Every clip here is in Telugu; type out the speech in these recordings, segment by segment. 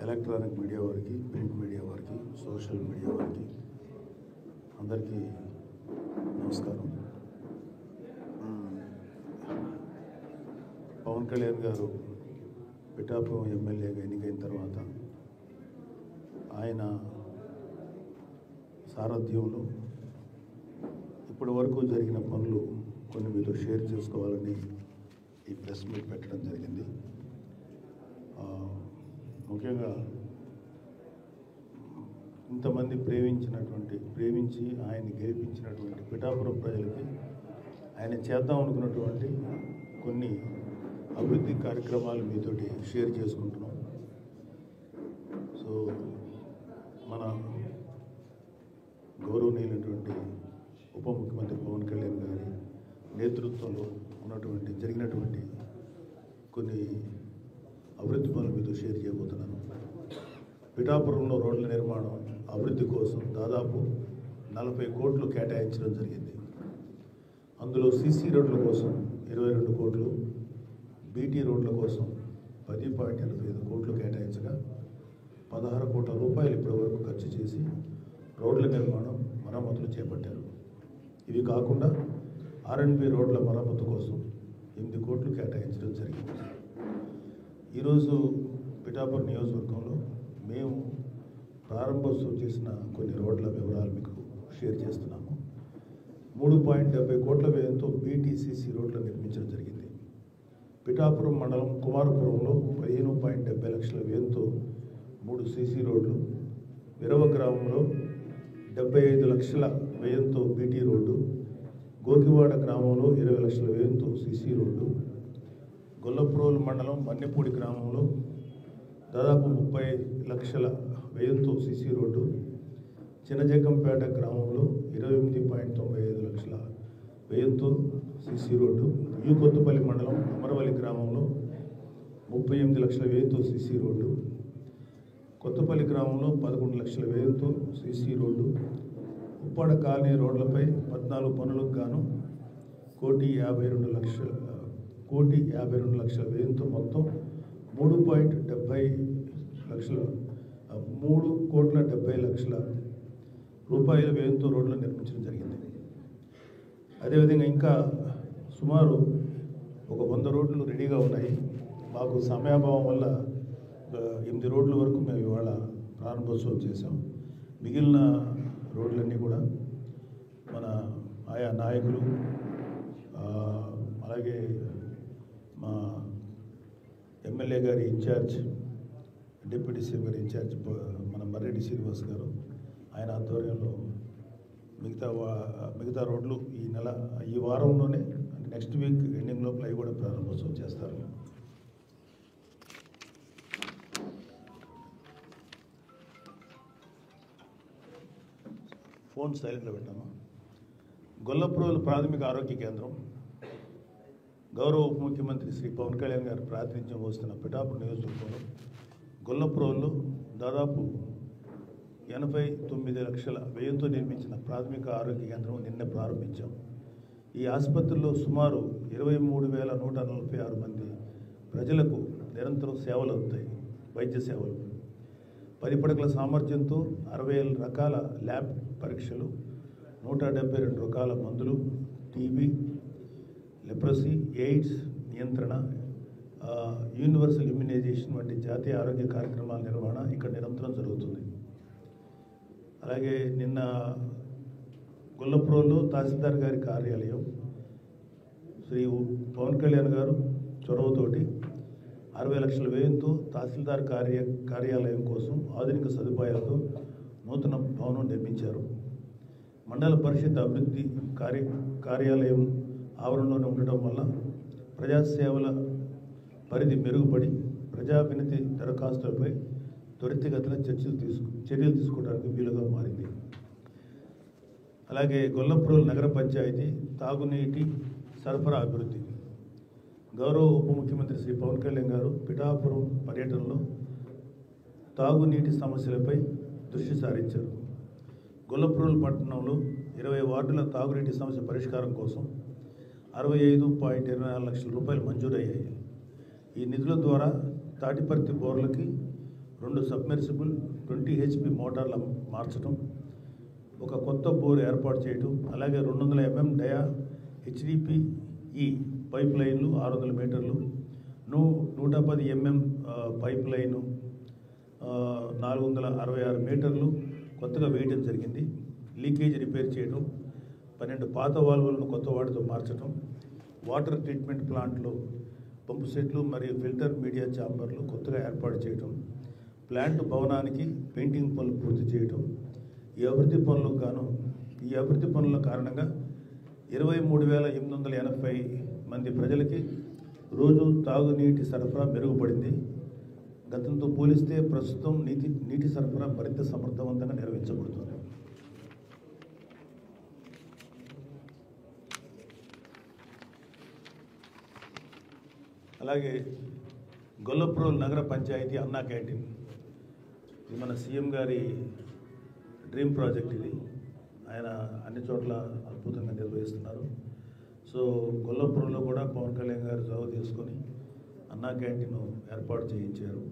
ఎలక్ట్రానిక్ మీడియా వారికి, ప్రింట్ మీడియా వారికి, సోషల్ మీడియా వారికి అందరికీ నమస్కారం. పవన్ కళ్యాణ్ గారు పిఠాపురం ఎమ్మెల్యేగా ఎన్నికైన తర్వాత ఆయన సారథ్యంలో ఇప్పటి వరకు జరిగిన పనులు కొన్ని మీతో షేర్ చేసుకోవాలని ఈ ప్రెస్ మీట్ పెట్టడం జరిగింది. ముఖ్యంగా ఇంతమంది ప్రేమించి ఆయన్ని గెలిపించినటువంటి పిఠాపురం ప్రజలకి ఆయన చేద్దాం అనుకున్నటువంటి కొన్ని అభివృద్ధి కార్యక్రమాలు మీతోటి షేర్ చేసుకుంటున్నాం. సో మన గౌరవనీయులైనటువంటి ఉప ముఖ్యమంత్రి పవన్ కళ్యాణ్ గారి నేతృత్వంలో జరిగినటువంటి కొన్ని అభివృద్ధి పనులు మీతో షేర్ చేయబోతున్నాను. పిఠాపురంలో రోడ్ల నిర్మాణం అభివృద్ధి కోసం దాదాపు 40 కోట్లు కేటాయించడం జరిగింది. అందులో సీసీ రోడ్ల కోసం 22 కోట్లు, బీటీ రోడ్ల కోసం 10.85 కోట్లు కేటాయించగా 16 కోట్ల రూపాయలు ఇప్పటివరకు ఖర్చు చేసి రోడ్ల నిర్మాణం మరమ్మతులు చేపట్టారు. ఇవి కాకుండా ఆర్ఎండ్బి రోడ్ల మరమ్మతు కోసం 8 కోట్లు కేటాయించడం జరిగింది. ఈరోజు పిఠాపురం నియోజకవర్గంలో మేము ప్రారంభోత్సవం చేసిన కొన్ని రోడ్ల వివరాలు మీకు షేర్ చేస్తున్నాము. 3.70 కోట్ల వ్యయంతో బీటీసీసీ రోడ్లు నిర్మించడం జరిగింది. పిఠాపురం మండలం కుమారపురంలో 15.70 లక్షల వ్యయంతో 3 సీసీ రోడ్లు, విరవ గ్రామంలో 75 లక్షల వ్యయంతో బీటీ రోడ్డు, గోకివాడ గ్రామంలో 20 లక్షల వ్యయంతో సీసీ రోడ్డు, గొల్లప్రోలు మండలం మన్నెపూడి గ్రామంలో దాదాపు 30 లక్షల వ్యయంతో సీసీ రోడ్డు, చిన్నజగ్గంపేట గ్రామంలో 28.95 లక్షల వ్యయంతో సీసీ రోడ్డు, కొత్తపల్లి మండలం అమరవల్లి గ్రామంలో 38 లక్షల వ్యయంతో సీసీ రోడ్డు, కొత్తపల్లి గ్రామంలో 11 లక్షల వ్యయంతో సీసీ రోడ్డు, ఉప్పాడ కాలనీ రోడ్లపై 14 పనులకు గాను 1,52 లక్షల వ్యయంతో మొత్తం 3,70 లక్షల రూపాయల వ్యయంతో రోడ్లు నిర్మించడం జరిగింది. అదేవిధంగా ఇంకా సుమారు ఒక 100 రోడ్లు రెడీగా ఉన్నాయి. మాకు సమయాభావం వల్ల 8 రోడ్ల వరకు మేము ఇవాళ ప్రారంభోత్సవం చేశాం. మిగిలిన రోడ్లన్నీ కూడా మన ఆయా నాయకులు, అలాగే మా ఎమ్మెల్యే గారి ఇన్ఛార్జ్, డిప్యూటీ సీఎం గారి ఇన్ఛార్జ్ మన మర్రెడ్డి శ్రీనివాస్ గారు, ఆయన ఆధ్వర్యంలో మిగతా రోడ్లు ఈ వారంలోనే, నెక్స్ట్ వీక్ ఎండింగ్ లోపల అవి కూడా ప్రారంభోత్సవం చేస్తారు. ఫోన్ సైలెంట్లో పెట్టాము. గొల్లప్రోలు ప్రాథమిక ఆరోగ్య కేంద్రం గౌరవ ఉప ముఖ్యమంత్రి శ్రీ పవన్ కళ్యాణ్ గారు ప్రాతినిధ్యం వహిస్తున్న పిఠాపురం నియోజకవర్గంలో గొల్లప్రోలు దాదాపు 89 లక్షల వ్యయంతో నిర్మించిన ప్రాథమిక ఆరోగ్య కేంద్రం నిన్న ప్రారంభించాం. ఈ ఆసుపత్రిలో సుమారు 23,146 మంది ప్రజలకు నిరంతరం సేవలు అందుతాయి. వైద్య సేవలు 10 పడకల సామర్థ్యంతో 60 రకాల ల్యాబ్ పరీక్షలు, 172 రకాల మందులు, టీబీ, లెప్రసీ, ఎయిడ్స్ నియంత్రణ, యూనివర్సల్ ఇమ్యునైజేషన్ వంటి జాతీయ ఆరోగ్య కార్యక్రమాల నిర్వహణ ఇక్కడ నిరంతరం జరుగుతుంది. అలాగే నిన్న గొల్లప్రోలో తహసీల్దార్ గారి కార్యాలయం శ్రీ పవన్ కళ్యాణ్ గారు చొరవతోటి 60 లక్షల వ్యయంతో తహసీల్దార్ కార్యాలయం కోసం ఆధునిక సదుపాయాలతో నూతన భవనం నిర్మించారు. మండల పరిషత్ అభివృద్ధి కార్యాలయం ఆవరణలోనే ఉండటం వల్ల ప్రజాసేవల పరిధి మెరుగుపడి ప్రజా వినతి దరఖాస్తులపై త్వరితగతిన చర్యలు తీసుకోవడానికి వీలుగా మారింది. అలాగే గొల్లప్రోలు నగర పంచాయతీ తాగునీటి సరఫరా అభివృద్ధి గౌరవ ఉప ముఖ్యమంత్రి శ్రీ పవన్ కళ్యాణ్ గారు పిఠాపురం పర్యటనలో తాగునీటి సమస్యలపై దృష్టి సారించారు. గొల్లప్రోలు పట్టణంలో 20 వార్డుల తాగునీటి సమస్య పరిష్కారం కోసం 65.24 లక్షల రూపాయలు మంజూరయ్యాయి. ఈ నిధుల ద్వారా తాటిపర్తి బోర్లకి 2 సబ్మెర్సిబుల్ 20 HP మోటార్ల మార్చడం, ఒక కొత్త బోర్ ఏర్పాటు చేయడం, అలాగే 200 mm డయా HDPE పైప్ లైన్లు 600 మీటర్లు, 110 mm పైప్ లైను 466 మీటర్లు కొత్తగా వేయడం జరిగింది. లీకేజ్ రిపేర్ చేయడం, 12 పాత వాల్వులను కొత్త వాటితో మార్చడం, వాటర్ ట్రీట్మెంట్ ప్లాంట్లో పంపు సెట్లు మరియు ఫిల్టర్ మీడియా ఛాంబర్లు కొత్తగా ఏర్పాటు చేయడం, ప్లాంట్ భవనానికి పెయింటింగ్ పనులు పూర్తి చేయడం. ఈ అభివృద్ధి పనుల కారణంగా 23,880 మంది ప్రజలకి రోజు తాగునీటి సరఫరా మెరుగుపడింది. గతంతో పోలిస్తే ప్రస్తుతం నీటి సరఫరా మరింత సమర్థవంతంగా నిర్వహించబడుతుంది. అలాగే గొల్లప్రోల్ నగర పంచాయతీ అన్నా క్యాంటీన్, ఇది మన సీఎం గారి డ్రీమ్ ప్రాజెక్ట్. ఇది ఆయన అన్ని చోట్ల అద్భుతంగా నిర్వహిస్తున్నారు. సో గొల్లప్రోల్లో కూడా పవన్ కళ్యాణ్ గారు చొరవ తీసుకొని అన్నా క్యాంటీన్ ఏర్పాటు చేయించారు.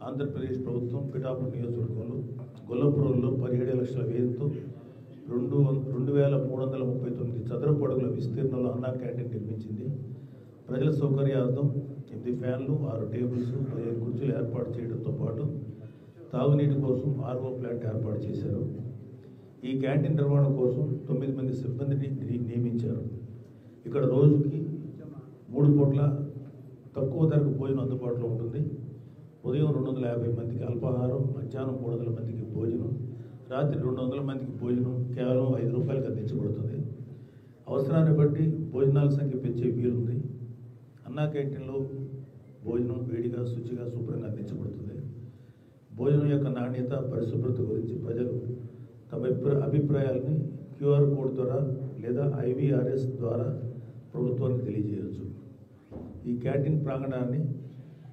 ఆంధ్రప్రదేశ్ ప్రభుత్వం పిఠాపురం నియోజకవర్గంలో గొల్లప్రోల్లో 17 లక్షల వ్యయంతో 2,339 చదరపు అడుగుల విస్తీర్ణంలో అన్నా క్యాంటీన్ నిర్మించింది. ప్రజల సౌకర్యార్థం 8 ఫ్యాన్లు, 6 టేబుల్స్, 15 కుర్చీలు ఏర్పాటు చేయడంతో పాటు తాగునీటి కోసం RO ప్లాంట్ ఏర్పాటు చేశారు. ఈ క్యాంటీన్ నిర్వహణ కోసం 9 మంది సిబ్బందిని నియమించారు. ఇక్కడ రోజుకి 3 పూట్ల తక్కువ ధరకు భోజనం అందుబాటులో ఉంటుంది. ఉదయం 250 మందికి అల్పాహారం, మధ్యాహ్నం 300 మందికి భోజనం, రాత్రి 200 మందికి భోజనం కేవలం 5 రూపాయలకు అందించబడుతుంది. అవసరాన్ని బట్టి భోజనాల సంఖ్య పెంచే వీలుంది. అన్నా క్యాంటీన్లో భోజనం వేడిగా, శుచిగా, శుభ్రంగా అందించబడుతుంది. భోజనం యొక్క నాణ్యత, పరిశుభ్రత గురించి ప్రజలు తమ అభిప్రాయాలని QR కోడ్ ద్వారా లేదా IVRS ద్వారా ప్రభుత్వానికి తెలియజేయవచ్చు. ఈ క్యాంటీన్ ప్రాంగణాన్ని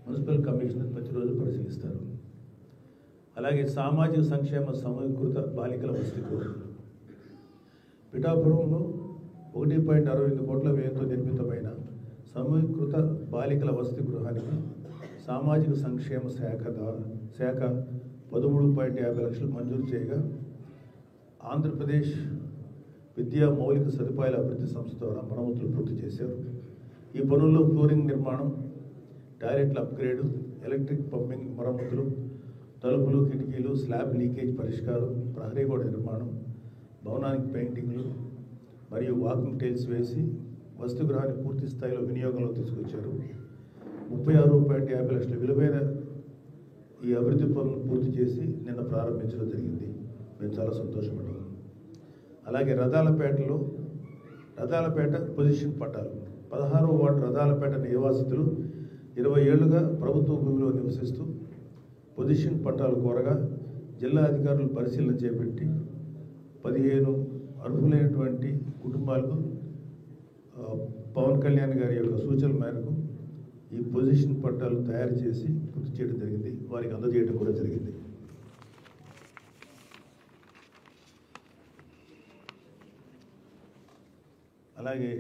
మున్సిపల్ కమిషనర్ ప్రతిరోజు పరిశీలిస్తారు. అలాగే సామాజిక సంక్షేమ సమీకృత బాలికల వసతి గృహం, పిఠాపురంలో 1.68 కోట్ల వ్యయంతో నిర్మితమైన సమీకృత బాలికల వసతి గృహానికి సామాజిక సంక్షేమ శాఖ 13.50 లక్షలు మంజూరు చేయగా, ఆంధ్రప్రదేశ్ విద్యా మౌలిక సదుపాయాల అభివృద్ధి సంస్థ ద్వారా మరమ్మతులు పూర్తి చేశారు. ఈ పనుల్లో ఫ్లోరింగ్ నిర్మాణం, టాయిలెట్ల అప్గ్రేడు, ఎలక్ట్రిక్ పంపింగ్ మరమ్మతులు, తలుపులు, కిటికీలు, స్లాబ్ లీకేజ్ పరిష్కారం, ప్రహరీ గోడ నిర్మాణం, భవనానికి పెయింటింగ్లు మరియు వాకింగ్ టైల్స్ వేసి వసతి గృహాన్ని పూర్తి స్థాయిలో వినియోగంలో తీసుకొచ్చారు. 36.50 లక్షల విలువైన ఈ అభివృద్ధి పనులను పూర్తి చేసి నిన్న ప్రారంభించడం జరిగింది. మేము చాలా సంతోషపడ్డాము. అలాగే రథాలపేట పొజిషన్ పట్టాలు, 16వ వార్డు రథాలపేట నివాసితులు 20 ఏళ్లుగా ప్రభుత్వ భూమిలో నివసిస్తూ పొజిషన్ పట్టాలు కోరగా జిల్లా అధికారులు పరిశీలన చేపట్టి 15 అర్హులైనటువంటి కుటుంబాలకు పవన్ కళ్యాణ్ గారి యొక్క సూచనల మేరకు ఈ పొజిషన్ పట్టాలు తయారు చేసి పూర్తి చేయడం జరిగింది. వారికి అందజేయడం కూడా జరిగింది. అలాగే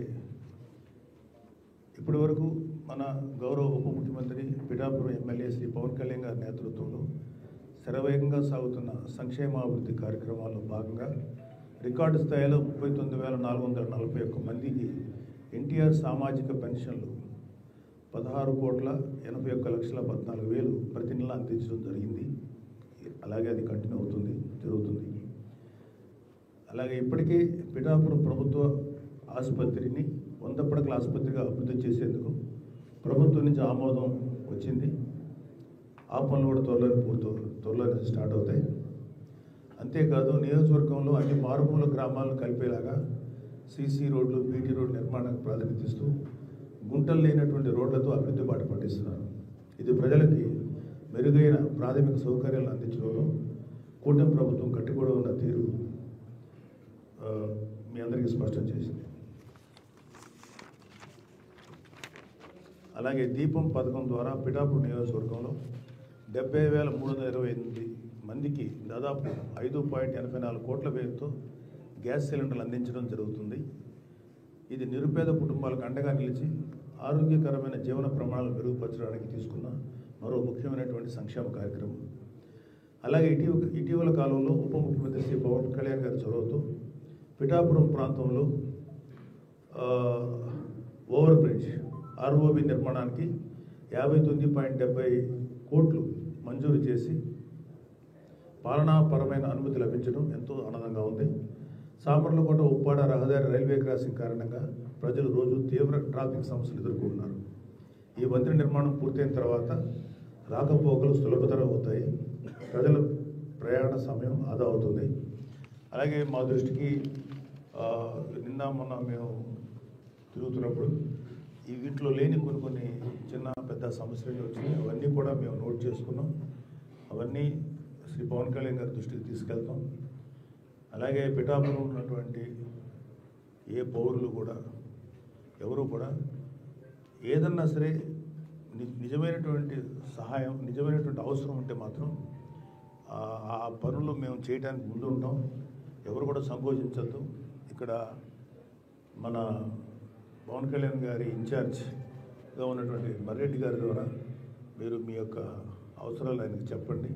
ఇప్పటి వరకు మన గౌరవ ఉప ముఖ్యమంత్రి పిఠాపురం ఎమ్మెల్యే శ్రీ పవన్ కళ్యాణ్ గారి నేతృత్వంలో శరవేగంగా సాగుతున్న సంక్షేమాభివృద్ధి కార్యక్రమాల్లో భాగంగా రికార్డు స్థాయిలో 39,441 మందికి NTR సామాజిక పెన్షన్లు 16,81,14,000 ప్రతి నెల అందించడం జరిగింది. అలాగే అది కంటిన్యూ జరుగుతుంది. అలాగే ఇప్పటికే పిఠాపురం ప్రభుత్వ ఆసుపత్రిని 100 పడకల ఆసుపత్రిగా అభివృద్ధి చేసేందుకు ప్రభుత్వం నుంచి ఆమోదం వచ్చింది. ఆ పనులు కూడా త్వరలో స్టార్ట్ అవుతాయి. అంతేకాదు నియోజకవర్గంలో అన్ని మారుమూల గ్రామాలను కలిపేలాగా CC రోడ్లు, BT రోడ్లు నిర్మాణానికి ప్రాధాన్యత ఇస్తూ గుంటలు లేనటువంటి రోడ్లతో అభివృద్ధి బాట పట్టిస్తున్నారు. ఇది ప్రజలకి మెరుగైన ప్రాథమిక సౌకర్యాలను అందించడంలో కూటమి ప్రభుత్వం కట్టుబడి ఉన్న తీరు మీ అందరికీ స్పష్టం చేసింది. అలాగే దీపం పథకం ద్వారా పిఠాపురం నియోజకవర్గంలో 70,328 మందికి దాదాపు 5.84 కోట్ల వ్యయంతో గ్యాస్ సిలిండర్లు అందించడం జరుగుతుంది. ఇది నిరుపేద కుటుంబాలకు అండగా నిలిచి ఆరోగ్యకరమైన జీవన ప్రమాణాలు మెరుగుపరచడానికి తీసుకున్న మరో ముఖ్యమైనటువంటి సంక్షేమ కార్యక్రమం. అలాగే ఇటీవల కాలంలో ఉప ముఖ్యమంత్రి శ్రీ పవన్ కళ్యాణ్ గారి చొరవతో పిఠాపురం ప్రాంతంలో ఓవర్ బ్రిడ్జ్ ఆర్ఓబి నిర్మాణానికి 59.70 కోట్లు మంజూరు చేసి పాలనాపరమైన అనుమతి లభించడం ఎంతో ఆనందంగా ఉంది. సామర్లకోట ఉప్పాడ రహదారి రైల్వే క్రాసింగ్ కారణంగా ప్రజలు రోజు తీవ్ర ట్రాఫిక్ సమస్యలు ఎదుర్కొంటున్నారు. ఈ వంతెన నిర్మాణం పూర్తయిన తర్వాత రాకపోకలు సులభతరం అవుతాయి, ప్రజల ప్రయాణ సమయం ఆదా అవుతుంది. అలాగే మా దృష్టికి నిన్న మొన్న మేము తిరుగుతున్నప్పుడు ఈ వీటిలో లేని కొన్ని చిన్న పెద్ద సమస్యలు వచ్చినాయి. అవన్నీ కూడా మేము నోట్ చేసుకున్నాం. అవన్నీ శ్రీ పవన్ కళ్యాణ్ గారి దృష్టికి తీసుకెళ్తాం. అలాగే పిఠాపురం ఉన్నటువంటి ఏ పౌరులు కూడా ఎవరు కూడా ఏదన్నా సరే నిజమైనటువంటి సహాయం, నిజమైనటువంటి అవసరం ఉంటే మాత్రం ఆ పనులు మేము చేయడానికి ముందు ఉంటాం. ఎవరు కూడా సంకోచించద్దు. ఇక్కడ మన పవన్ కళ్యాణ్ గారి ఇన్ఛార్జ్గా ఉన్నటువంటి మర్రెడ్డి గారి ద్వారా మీరు మీ యొక్క అవసరాలు ఆయనకు చెప్పండి.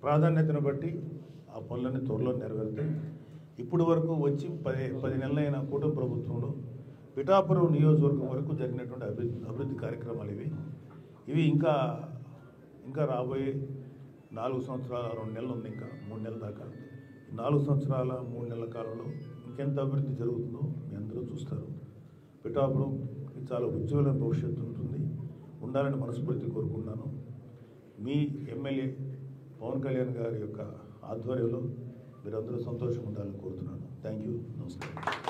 ప్రాధాన్యతను బట్టి ఆ పనులన్నీ త్వరలో నెరవేరుతాయి. ఇప్పుడు వరకు వచ్చి 10 నెలలైన కూటమి ప్రభుత్వంలో పిఠాపురం నియోజకవర్గం వరకు జరిగినటువంటి అభివృద్ధి కార్యక్రమాలు ఇవి ఇంకా రాబోయే 4 సంవత్సరాల 2 నెలలు ఉంది, ఇంకా 3 నెలల దాకా. 4 సంవత్సరాల 3 నెలల కాలంలో ఇంకెంత అభివృద్ధి జరుగుతుందో మీ అందరూ చూస్తారు. పిఠాపురంకి చాలా ఉజ్వల భవిష్యత్తు ఉండాలని మనస్ఫూర్తి కోరుకున్నాను. మీ ఎమ్మెల్యే పవన్ కళ్యాణ్ గారి యొక్క ఆధ్వర్యంలో మీరందరూ సంతోషంగా ఉండాలని కోరుతున్నాను. Thank you. నమస్కారం.